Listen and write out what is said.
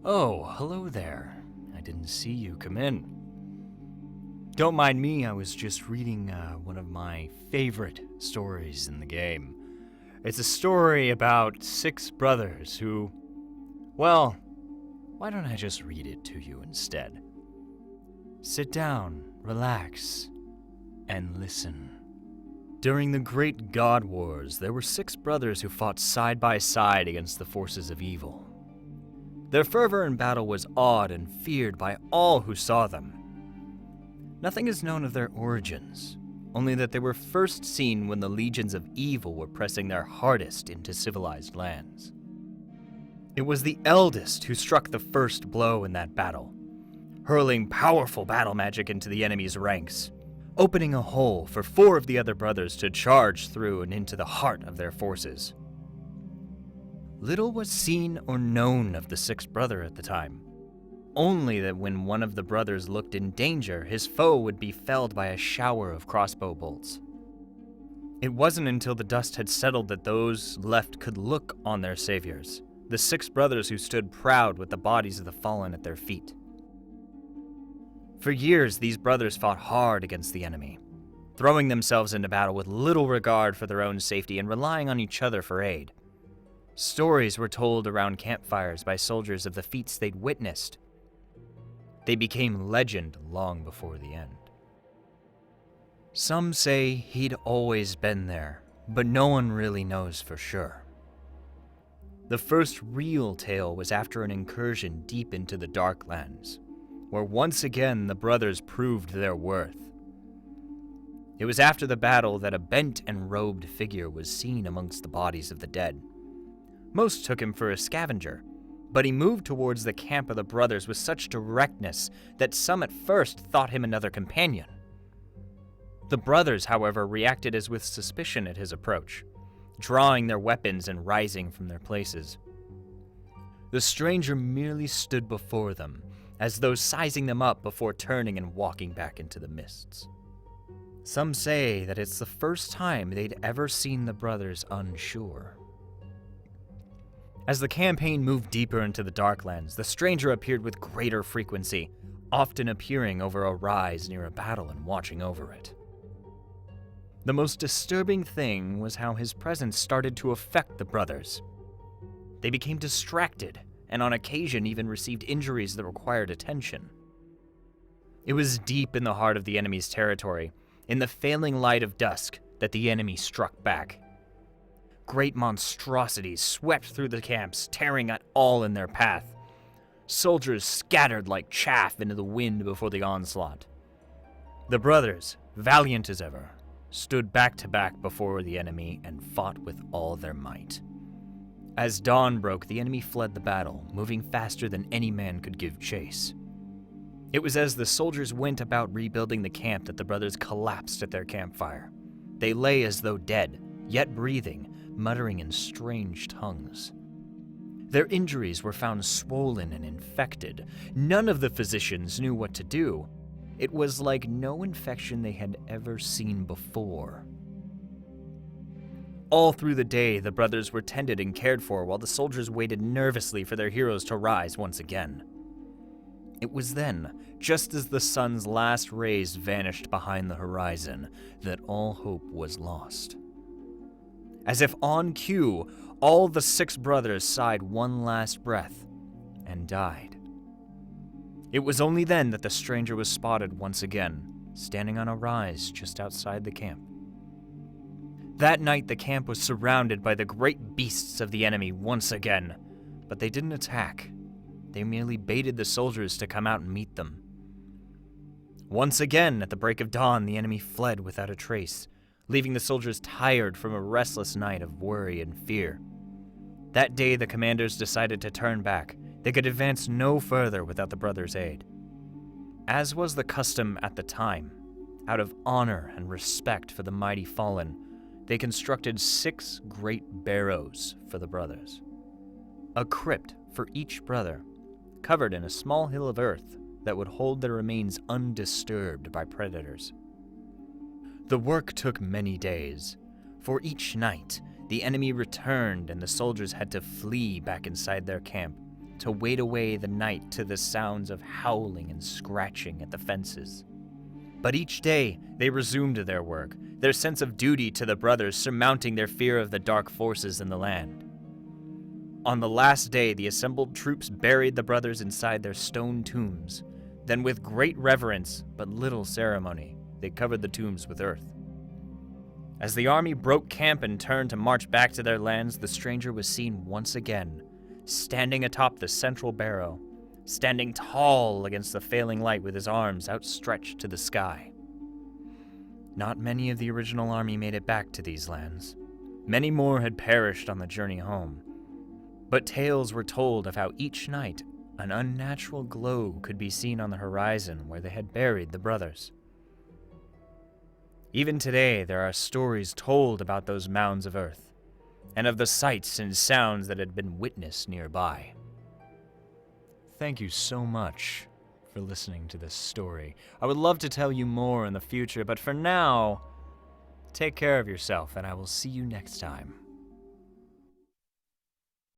Oh, hello there. I didn't see you come in. Don't mind me, I was just reading one of my favorite stories in the game. It's a story about 6 brothers who, well, why don't I just read it to you instead? Sit down, relax, and listen. During the Great God Wars, there were 6 brothers who fought side by side against the forces of evil. Their fervor in battle was awed and feared by all who saw them. Nothing is known of their origins, only that they were first seen when the legions of evil were pressing their hardest into civilized lands. It was the eldest who struck the first blow in that battle, hurling powerful battle magic into the enemy's ranks, opening a hole for 4 of the other brothers to charge through and into the heart of their forces. Little was seen or known of the 6th brother at the time, only that when one of the brothers looked in danger, his foe would be felled by a shower of crossbow bolts. It wasn't until the dust had settled that those left could look on their saviors, the 6 brothers who stood proud with the bodies of the fallen at their feet. For years, these brothers fought hard against the enemy, throwing themselves into battle with little regard for their own safety and relying on each other for aid. Stories were told around campfires by soldiers of the feats they'd witnessed. They became legend long before the end. Some say he'd always been there, but no one really knows for sure. The first real tale was after an incursion deep into the Darklands, where once again the brothers proved their worth. It was after the battle that a bent and robed figure was seen amongst the bodies of the dead. Most took him for a scavenger, but he moved towards the camp of the brothers with such directness that some at first thought him another companion. The brothers, however, reacted as with suspicion at his approach, drawing their weapons and rising from their places. The stranger merely stood before them, as though sizing them up before turning and walking back into the mists. Some say that it's the first time they'd ever seen the brothers unsure. As the campaign moved deeper into the Darklands, the stranger appeared with greater frequency, often appearing over a rise near a battle and watching over it. The most disturbing thing was how his presence started to affect the brothers. They became distracted, and on occasion even received injuries that required attention. It was deep in the heart of the enemy's territory, in the failing light of dusk, that the enemy struck back. Great monstrosities swept through the camps, tearing at all in their path. Soldiers scattered like chaff into the wind before the onslaught. The brothers, valiant as ever, stood back to back before the enemy and fought with all their might. As dawn broke, the enemy fled the battle, moving faster than any man could give chase. It was as the soldiers went about rebuilding the camp that the brothers collapsed at their campfire. They lay as though dead, yet breathing, muttering in strange tongues. Their injuries were found swollen and infected. None of the physicians knew what to do. It was like no infection they had ever seen before. All through the day, the brothers were tended and cared for while the soldiers waited nervously for their heroes to rise once again. It was then, just as the sun's last rays vanished behind the horizon, that all hope was lost. As if on cue, all the 6 brothers sighed one last breath and died. It was only then that the stranger was spotted once again, standing on a rise just outside the camp. That night, the camp was surrounded by the great beasts of the enemy once again, but they didn't attack. They merely baited the soldiers to come out and meet them. Once again, at the break of dawn, the enemy fled without a trace, leaving the soldiers tired from a restless night of worry and fear. That day, the commanders decided to turn back. They could advance no further without the brothers' aid. As was the custom at the time, out of honor and respect for the mighty fallen, they constructed 6 great barrows for the brothers. A crypt for each brother, covered in a small hill of earth that would hold their remains undisturbed by predators. The work took many days. For each night, the enemy returned and the soldiers had to flee back inside their camp, to wait away the night to the sounds of howling and scratching at the fences. But each day, they resumed their work, their sense of duty to the brothers surmounting their fear of the dark forces in the land. On the last day, the assembled troops buried the brothers inside their stone tombs. Then with great reverence, but little ceremony, they covered the tombs with earth. As the army broke camp and turned to march back to their lands, the stranger was seen once again, standing atop the central barrow, standing tall against the failing light with his arms outstretched to the sky. Not many of the original army made it back to these lands. Many more had perished on the journey home. But tales were told of how each night an unnatural glow could be seen on the horizon where they had buried the brothers. Even today, there are stories told about those mounds of earth, and of the sights and sounds that had been witnessed nearby. Thank you so much for listening to this story. I would love to tell you more in the future, but for now, take care of yourself, and I will see you next time.